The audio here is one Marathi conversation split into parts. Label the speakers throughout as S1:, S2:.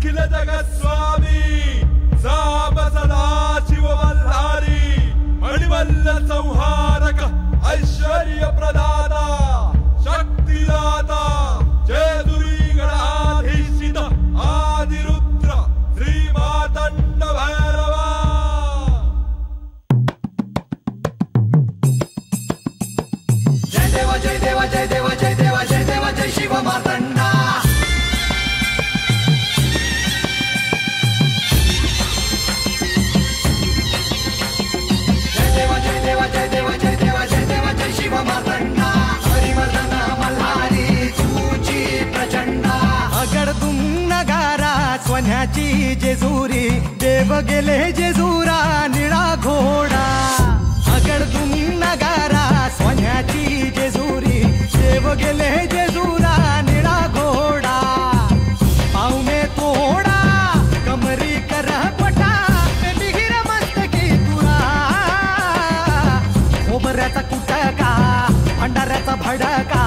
S1: अखिल जगत स्वामी साप सदा शिव वल्हारी मणिमल्ल संहारक ऐश्वर्य प्रदाता शक्तिदाता जयदुरी गणाधीशित आदिरुद्र श्री मातंड भैरवा। जय देवा जय देवा जय देवा जय देवा जय देवा जय शिव मातंडा। जय देवा जय देवा जय देवा जय देवा जय देवा जय शिव मातंडा। हरिवर्धन मल्हारी तुझी प्रचंड
S2: अगडदुम नगारा सोन्याची जेजुरी देव गेले जेजुरा निळा घोडा। अगडदुम नगारा सोन्याची जेजुरी देव गेले जेजुरा निळा घोडा। पावने तोडा कमरी कर पटा मिहिर मस्तकी तुरा। खोबऱ्याचा कुटका भंडाऱ्याचा भडका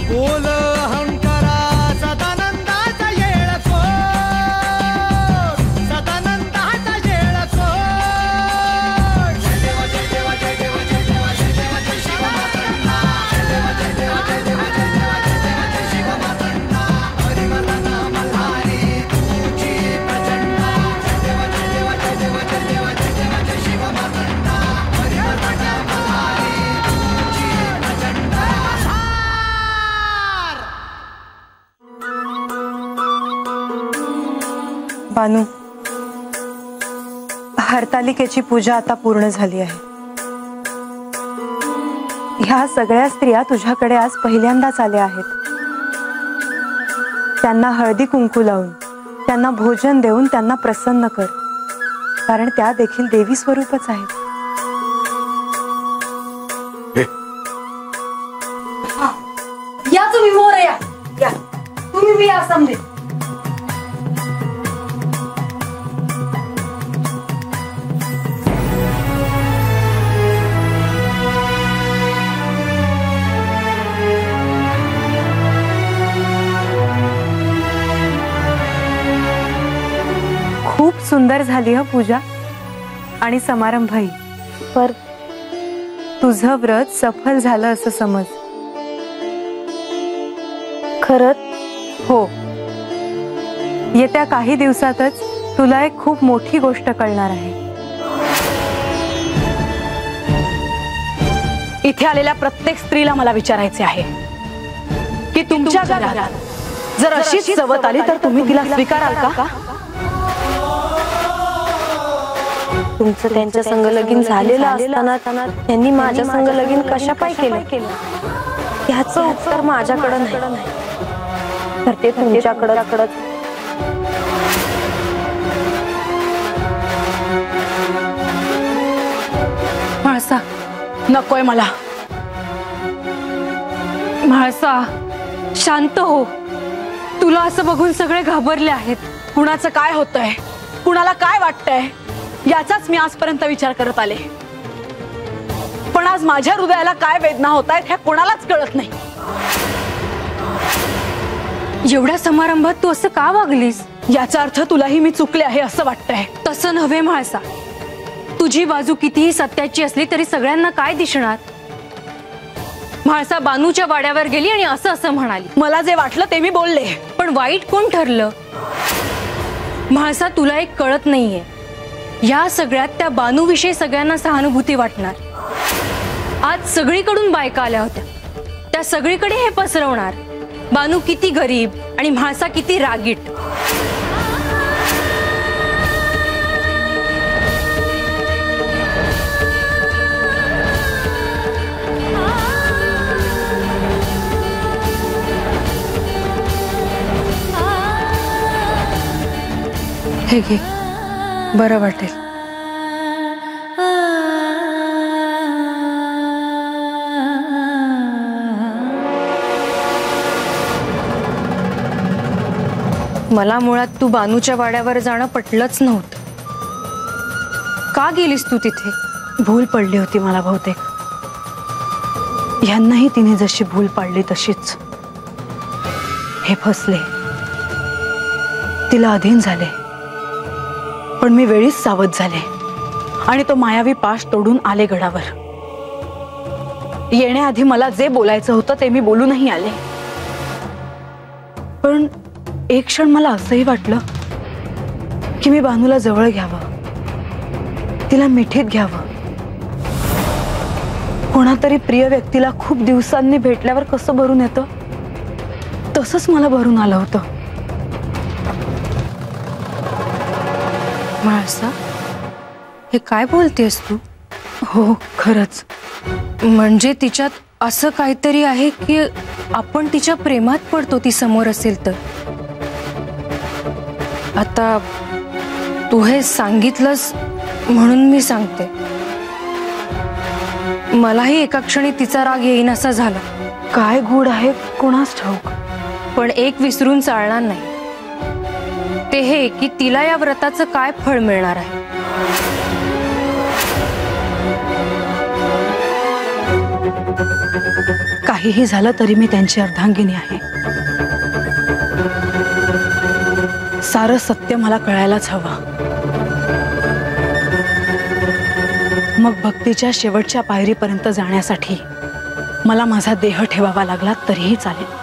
S2: बोल अहंकारा सदानंदाचा येळको सदानंदाचा येळको। जय देवा जय देवा जय देवा जय देवा जय देवा जय शिव मातंडा। जय देवा जय देवा जय देवा जय देवा जय देवा जय शिव मातंडा। हरिवर्धन मल्हारी तुझी प्रचंड जय देवा जय देवा जय देवा जय देवा जय देवा जय शिव मातंडा। हरिवर्धन मल्हारी तुझी प्रचंड।
S3: बानू, हरतालिकेची पूजा आता पूर्ण झाली आहे। ह्या सगळ्या स्त्रिया तुझ्याकडे आज पहिल्यांदाच आल्या आहेत। त्यांना हळदी कुंकू लावून त्यांना भोजन देऊन त्यांना प्रसन्न कर, कारण त्या देखील देवी स्वरूपच आहेत।
S4: या तुम्ही मोर या या तुम्ही बी या समजे।
S3: खूप सुंदर झाली ह पूजा आणि समारंभही। पर तुझं व्रत सफल झालं असं समज।
S4: खरंच?
S3: हो, येत्या काही दिवसातच तुला एक खूप मोठी गोष्ट कळणार आहे।
S4: इथे आलेल्या प्रत्येक स्त्रीला मला विचारायचे आहे की तुमच्या घरात जर अशीच सवत आली तर तुम्ही तिला स्वीकाराल का?
S5: तुमचं त्यांच्या संग लगीन झालेलं असताना त्यांनी माझ्या संग लगीन कशा पाय केलं याचं उत्तर माझ्याकडे नाही, तर ते तुमच्याकडे।
S4: म्हाळसा, नकोय मला।
S3: म्हाळसा, शांत हो। तुला असं बघून सगळे घाबरले आहेत।
S4: कुणाचं काय होतंय, कुणाला काय वाटतंय याचाच मी आजपर्यंत विचार करत आले, पण आज माझ्या हृदयाला काय वेदना होतायत हे कोणालाच कळत नाही।
S3: एवढ्या समारंभात तू असं का वागलीस?
S4: याचा अर्थ तुलाही मी चुकले आहे असं वाटतंय।
S3: तसं नव्हे म्हाळसा, तुझी बाजू कितीही सत्याची असली तरी सगळ्यांना काय दिसणार? म्हाळसा बानूच्या वाड्यावर गेली आणि असं म्हणाली।
S4: मला जे वाटलं ते मी बोलले,
S3: पण वाईट कोण ठरलं? म्हाळसा, तुला एक कळत नाहीये, या सगळ्यात त्या बानूविषयी सगळ्यांना सहानुभूती वाटणार। आज सगळीकडून बायका आल्या होत्या, त्या सगळीकडे हे पसरवणार बानू किती गरीब आणि म्हाळसा किती रागीट। हे घे, बरं वाटेल। मला मुळात तू बानूच्या वाड्यावर जाणं पटलंच नव्हतं। का गेलीस तू तिथे?
S4: भूल पडली होती मला बहुतेक। यांनाही तिने जशी भूल पाडली तशीच हे फसले। तिला अधीन झाले, पण मी वेळीच सावध झाले आणि तो मायावी पाश तोडून आले गडावर. येण्याआधी मला जे बोलायचं होतं ते मी बोलूनही आले. पण एक क्षण मला असंही वाटलं की मी बानूला जवळ घ्यावं, तिला मिठीत घ्यावं. कोणातरी प्रिय व्यक्तीला खूप दिवसांनी भेटल्यावर कसं भरून येतं तसंच मला भरून आलं होतं.
S3: म्हाळसा, हे काय बोलतेस तू?
S4: हो, खरंच.
S3: म्हणजे तिच्यात असं काहीतरी आहे की आपण तिच्या प्रेमात पडतो ती समोर असेल तर. आता तू हे सांगितलंस म्हणून मी सांगते. मलाही एका क्षणी तिचा राग येईन असा झाला.
S4: काय गूढ आहे कोणास ठाऊक.
S3: पण एक विसरून चालणार नाही, ते हे की तिला या व्रताचं काय फळ मिळणार आहे.
S4: काहीही झालं तरी मी त्यांची अर्धांगिनी आहे. सारं सत्य मला कळायलाच हवं. मग भक्तीच्या शेवटच्या पायरीपर्यंत जाण्यासाठी मला माझा देह ठेवावा लागला तरीही चालेल.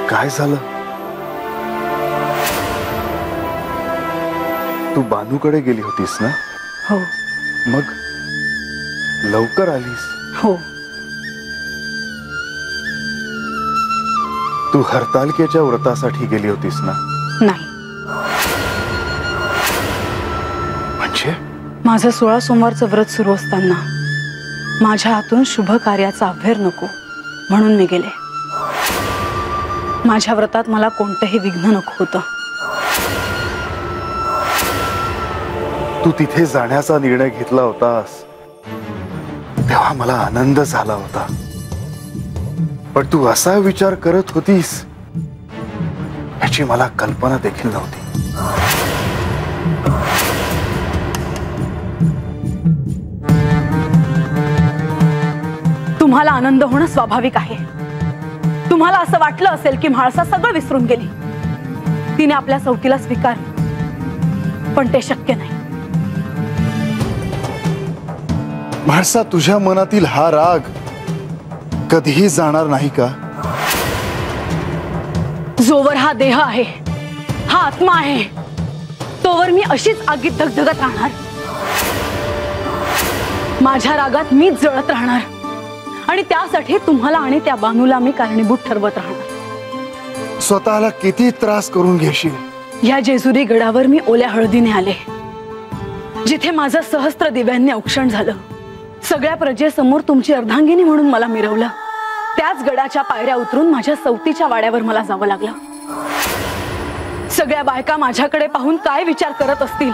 S6: काय झालं? तू बानूकडे गेली होतीस ना?
S4: हो.
S6: मग लवकर आलीस?
S4: हो.
S6: तू हरतालिकेच्या व्रतासाठी गेली होतीस ना?
S4: नाही.
S6: म्हणजे
S4: माझं 16 सोमवारचं व्रत सुरू असताना माझ्या हातून शुभ कार्याचा अभ्यर नको म्हणून मी गेले. माझ्या व्रतात मला कोणतंही विघ्न नको होतं.
S6: तू तिथे जाण्याचा निर्णय घेतला होतास तेव्हा मला आनंद झाला होता, पण तू असा विचार करत होतीस याची मला कल्पना देखील नव्हती.
S4: तुम्हाला आनंद होणं स्वाभाविक आहे. तुम्हाला असं वाटलं असेल की म्हाळसा सगळं विसरून गेली, तिने आपल्या सवतीला स्वीकारलं, पण ते शक्य नाही.
S6: म्हाळसा, तुझ्या मनातील हा राग कधीही जाणार नाही का?
S4: जोवर हा देह आहे, हा आत्मा आहे, तोवर मी अशीच आगीत धगधगत राहणार. माझ्या रागात मीच जळत राहणार आणि त्यासाठी तुम्हाला आणि त्या बानूला मी कारणीभूत ठरवत राहणार.
S6: स्वतःला किती त्रास करून घेशील?
S4: या जेजुरी गडावर मी ओल्या हळदीने आले, जिथे माझं सहस्त्र दिव्यांनी औक्षण झालं. सगळ्या प्रजेसमोर तुमची अर्धांगिनी म्हणून मला मिरवलं. त्याच गडाच्या पायऱ्या उतरून माझ्या सवतीच्या वाड्यावर मला जावं लागलं. सगळ्या बायका माझ्याकडे पाहून काय विचार करत असतील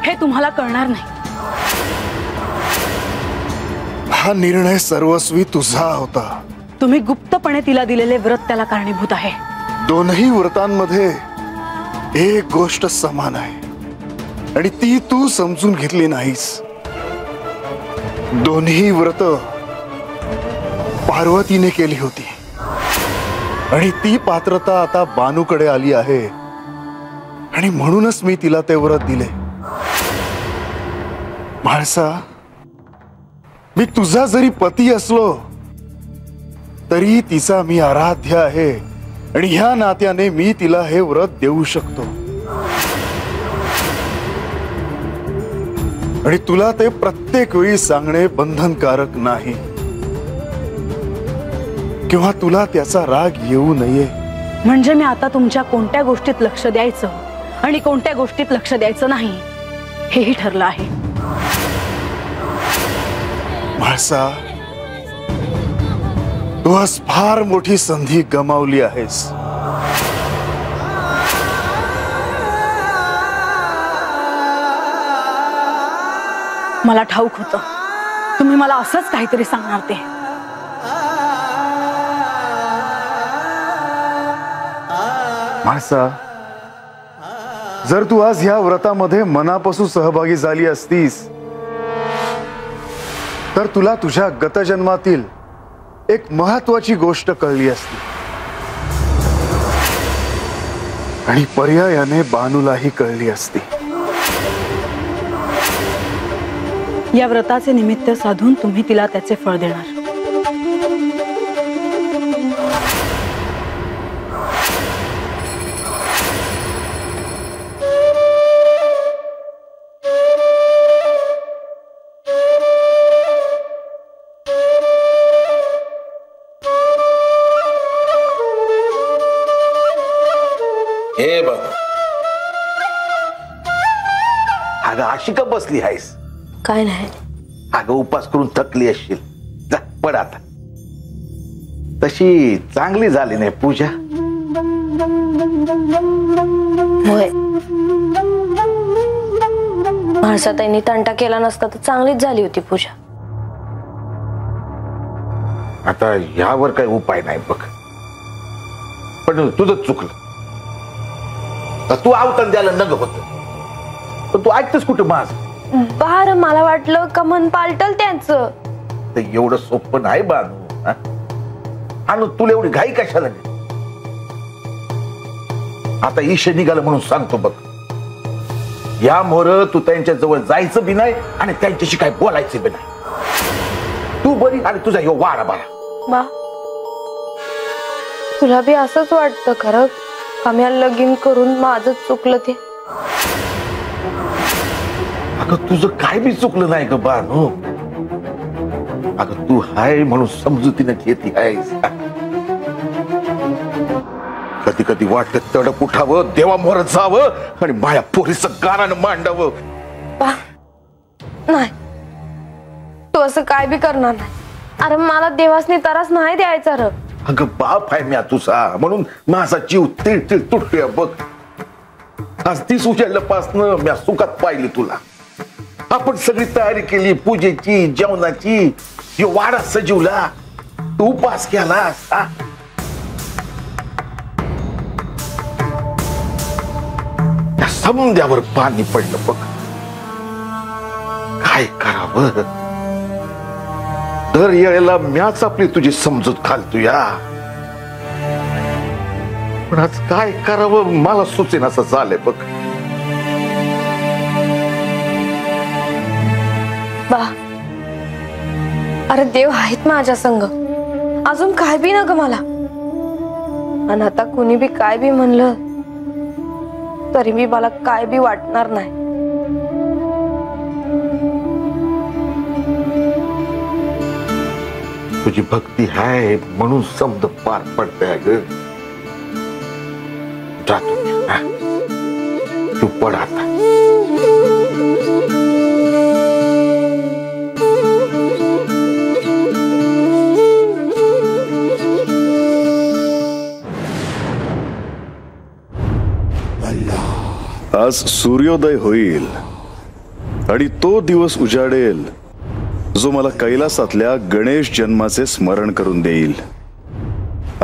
S4: हे तुम्हाला कळणार नाही.
S6: हा निर्णय सर्वस्वी तुझा होता.
S4: तुम्ही गुप्तपणे तिला दिलेले व्रत त्याला कारणीभूत आहे.
S6: दोन्ही व्रतांमध्ये एक गोष्ट समान आहे आणि ती तू समजून घेतली नाहीस. दोन्ही व्रत पार्वतीने केली होती आणि ती पात्रता आता बानूकडे आली आहे आणि म्हणूनच मी तिला ते व्रत दिले. म्हाळसा, मी तुझा जरी पती असलो तरी तिचा मी आराध्य आहे आणि ह्या नात्याने मी तिला हे व्रत देऊ शकतो. आणि तुला ते प्रत्येक वेळी सांगणे बंधनकारक नाही किंवा तुला त्याचा राग येऊ नये.
S4: म्हणजे मी आता तुमच्या कोणत्या गोष्टीत लक्ष द्यायचं आणि कोणत्या गोष्टीत लक्ष द्यायचं नाही हेही ठरलं आहे.
S6: म्हाळसा, तू आज फार मोठी संधी गमावली आहेस.
S4: मला ठाऊक होतं तुम्ही मला असंच काहीतरी सांगणार ते.
S6: म्हाळसा, जर तू आज ह्या व्रतामध्ये मनापासून सहभागी झाली असतीस तर तुला तुझ्या गतजन्मातील एक महत्वाची गोष्ट कळली असती आणि पर्यायाने बानूलाही कळली असती.
S4: या व्रताचे निमित्त साधून तुम्ही तिला त्याचे फळ देणार.
S7: हे बघ, अगं अशी का बसली आहेस?
S5: काय नाही.
S7: अगं उपास करून थकली असशील, जा पड आता. तशी चांगली झाली नाही पूजा.
S5: होय, म्हाळसाताईंनी तंटा केला नसता तर चांगलीच झाली होती पूजा.
S7: आता यावर काही उपाय नाही बघ. पण तुझं चुकलं. तू आवतन द्यायला नग होत, पण तू ऐकतेस कुठं माझ?
S5: बार मला वाटलं का मन पालटल त्यांचं.
S7: ते एवढं सोपं नाही बानू. आणि तुला एवढी घाई कशाला? आता ईश निघालं म्हणून सांगतो बघ, या मोर तू त्यांच्या जवळ जायचं बी नाही आणि त्यांच्याशी काय बोलायचं बी नाही. तू बरी आणि तुझा ह्यो वाडा बाळा.
S5: बा, तुला बी असंच वाटतं खरं? आम्ही लगीन करून माझं चुकलं ते?
S7: अगं तुझं काय बी चुकलं नाही ग बानू. अगं तू हाय म्हणून समजुतीनं घेती आहेस. कधी कधी वाटत तडक उठावं, देवा मोर जावं आणि माया पोरीचं गाणं मांडावं.
S5: बा, नाही, तू असं काय बी करणार नाही. अरे मला देवासनी त्रास नाही द्यायचा र.
S7: अगं बाप आहे म्या तुझा, म्हणून माझा जीव तिळ तुटतोय बघ. आज ती उजाडल्यापासनं म्या सुखात पाहिली तुला. आपण सगळी तयारी केली पूजेची, जेवणाची, हे वाडा सजवला, तू उपास केलास. त्या समद्यावर पाणी पडलं बघ. काय करावं? दर वेळेला म्याच आपली तुझी समजूत घालतो या. पण आज काय करावं मला सुचेन असं झालंय बघ.
S5: बा, अरे देव आहेत माझ्या संग. अजून काय बी न ग मला. आणि आता कुणी बी काय बी म्हणलं तरी मी मला काय बी वाटणार नाही.
S7: तुझी भक्ती आहे म्हणून समज पार पडते. ग जातो तू पड आता.
S6: आज सूर्योदय होईल आणि तो दिवस उजाडेल जो मला कैलासातल्या गणेश जन्माचे स्मरण करून देईल.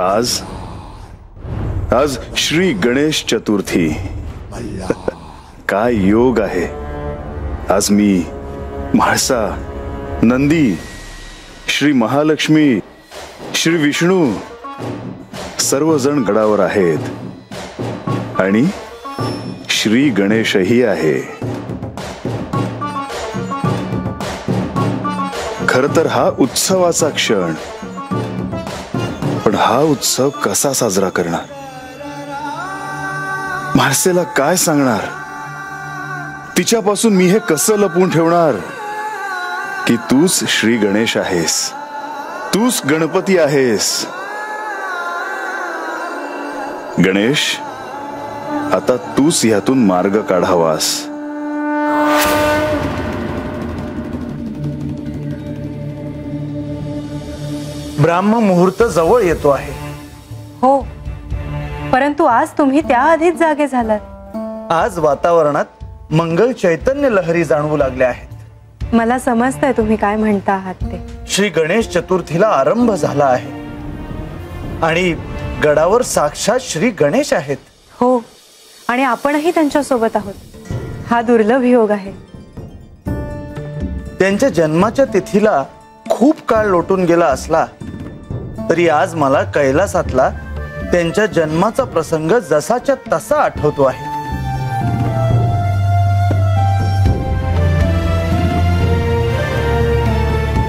S6: आज आज श्री गणेश चतुर्थी. काय योग आहे. आज मी, म्हाळसा, नंदी, श्री महालक्ष्मी, श्री विष्णू सर्वजण गडावर आहेत आणि श्री गणेशही आहे. खर तर हा उत्सवाचा क्षण, पण हा उत्सव कसा साजरा करणार? म्हाळसेला काय सांगणार? तिच्यापासून मी हे कसं लपवून ठेवणार की तूच श्री गणेश आहेस, तूच गणपती आहेस. गणेश, आता तूच यातून मार्ग काढावास.
S8: ब्राह्म मुहूर्त जवळ येतो आहे.
S5: हो, परंतु आज तुम्ही त्याआधीच जागे झालात.
S8: आज वातावरणात मंगल चैतन्य लहरी जाणवू लागल्या आहेत.
S5: मला समजतंय तुम्ही काय म्हणता आहात ते.
S8: श्री गणेश चतुर्थीला आरंभ झाला आहे आणि गडावर साक्षात श्री गणेश आहेत.
S5: हो, आणि आपणही त्यांच्या सोबत आहोत. हा दुर्लभ योग आहे.
S8: त्यांच्या जन्माच्या तिथीला खूप काळ लोटून गेला असला तरी आज मला कैलासातला त्यांच्या जन्माचा प्रसंग जसाच्या तसा आठवतो आहे.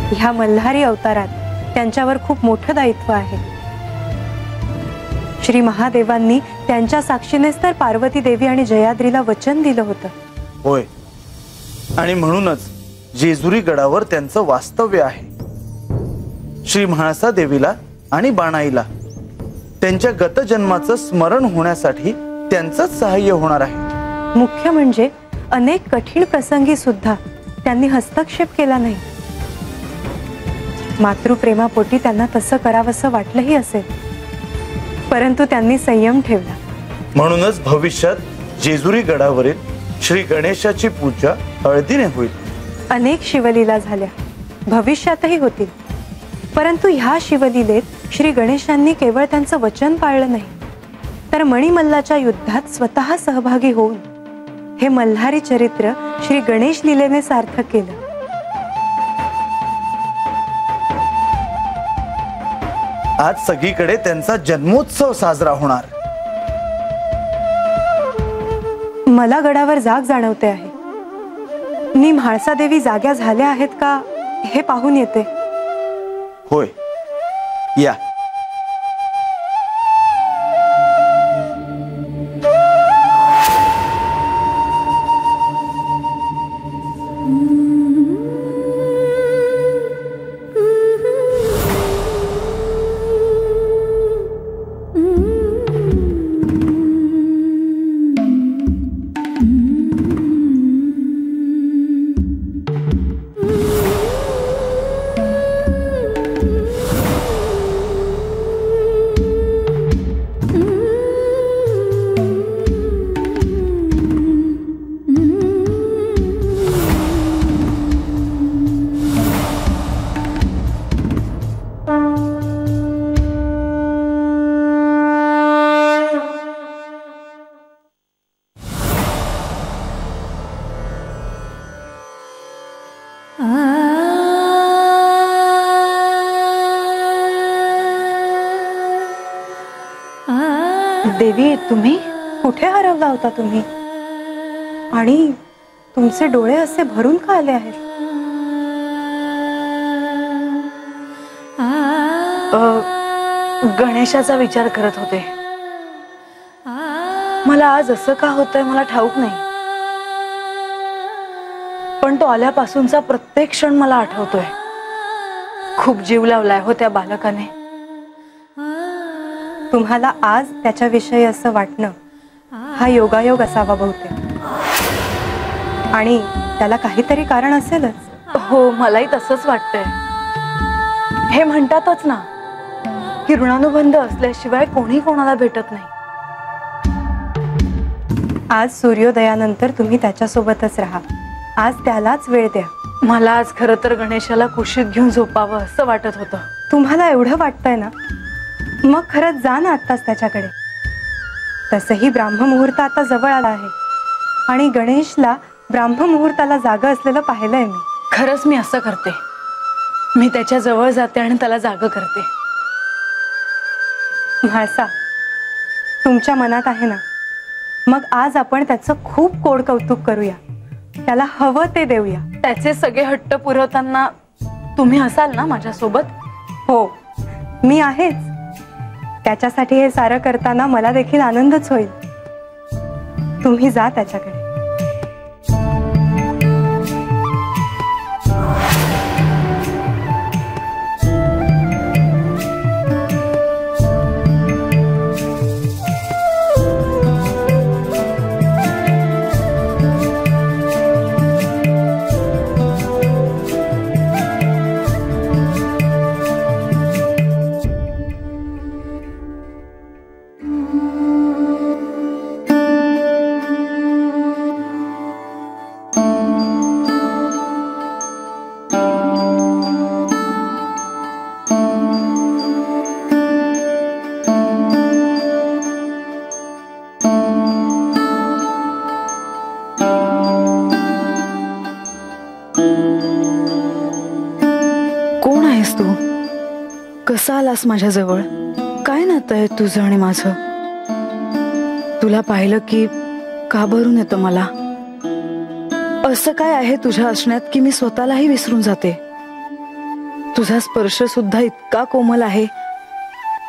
S5: ह्या मल्हारी अवतारात त्यांच्यावर खूप मोठं दायित्व आहे. श्री महादेवांनी त्यांच्या साक्षीनेच तर पार्वती देवी आणि जयाद्रीला वचन दिलं होतं.
S8: होय, आणि म्हणूनच जेजुरी गडावर त्यांचं वास्तव्य आहे. श्री म्हाळसा देवीला आणि बाणाईला त्यांच्या गतजन्माचं स्मरण होण्यासाठी त्यांचंच सहाय्य होणार आहे.
S5: मुख्य म्हणजे अनेक कठीण प्रसंगी सुद्धा त्यांनी हस्तक्षेप केला नाही. मातृप्रेमापोटी त्यांना तसं करावंसं वाटलंही असेल, परंतु त्यांनी संयम ठेवला.
S8: म्हणूनच भविष्यात जेजुरी गडावरील श्री गणेशाची पूजा हळदीने होईल.
S5: अनेक शिवलीला झाल्या, भविष्यातही होतील. परंतु ह्या शिवलीलेत श्री गणेशांनी केवळ त्यांचं वचन पाळलं नाही, तर मणिमल्लाच्या युद्धात स्वतः सहभागी होऊन हे मल्हारी चरित्र श्री गणेश लीलेने सार्थक केलं.
S8: आज सगळीकडे त्यांचा जन्मोत्सव साजरा होणार.
S5: मला गडावर जाग जाणवते आहे. मी म्हाळसा देवी जाग्या झाल्या आहेत का हे पाहून येते.
S8: होय, या.
S5: देवी, तुम्ही कुठे हरवला होता तुम्ही? आणि तुमचे डोळे असे भरून का आले आहेत?
S4: गणेशाचा विचार करत होते. मला आज असं का होतंय मला ठाऊक नाही, पण तो आल्यापासूनचा प्रत्येक क्षण मला आठवतोय. खूप जीव लावलाय हो त्या बालकाने.
S5: तुम्हाला आज त्याच्याविषयी असं वाटणं हा योगायोग असावा बहुतेक, आणि त्याला काहीतरी कारण असेलच.
S4: हो, मलाही तसंच वाटतंय. हे म्हणतातच ना की ऋणानुबंध असल्याशिवाय कोणी कोणाला भेटत नाही.
S5: आज सूर्योदयानंतर तुम्ही त्याच्यासोबतच राहा. आज त्यालाच वेळ द्या.
S4: मला आज खरं तर गणेशाला कुशीत घेऊन झोपावं असं वाटत होतं.
S5: तुम्हाला एवढं वाटतंय ना, मग खरंच जा ना आत्ताच त्याच्याकडे. तसंही ब्राह्ममुहूर्त आता जवळ आला आहे आणि गणेशला ब्राह्ममुहूर्ताला जागा असलेलं पाहिलंय मी.
S4: खरंच मी असं करते. मी त्याच्या जवळ जाते आणि त्याला जाग करते.
S5: म्हाळसा, तुमच्या मनात आहे ना, मग आज आपण त्याचं खूप कोड कौतुक करूया. त्याला हवं ते देऊया.
S4: त्याचे सगळे हट्ट पुरवताना तुम्ही असाल ना माझ्यासोबत?
S5: हो, मी आहेच. त्याच्यासाठी हे सारं करताना मला देखील आनंदच होईल. तुम्ही जा त्याच्याकडे.
S4: कसा आलास माझ्याजवळ? काय नातं आहे तुझं आणि माझं? तुला पाहिलं की का भरून येतं मला? असं काय आहे तुझ्या असण्यात की मी स्वतःलाही विसरून जाते? तुझा स्पर्श सुद्धा इतका कोमल आहे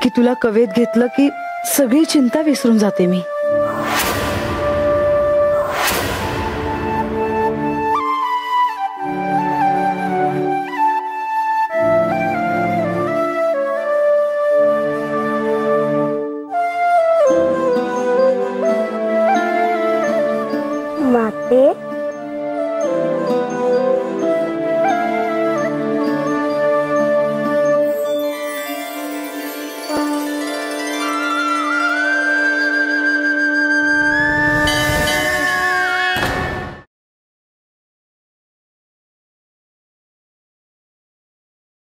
S4: की तुला कवेत घेतलं की सगळी चिंता विसरून जाते मी.
S5: माते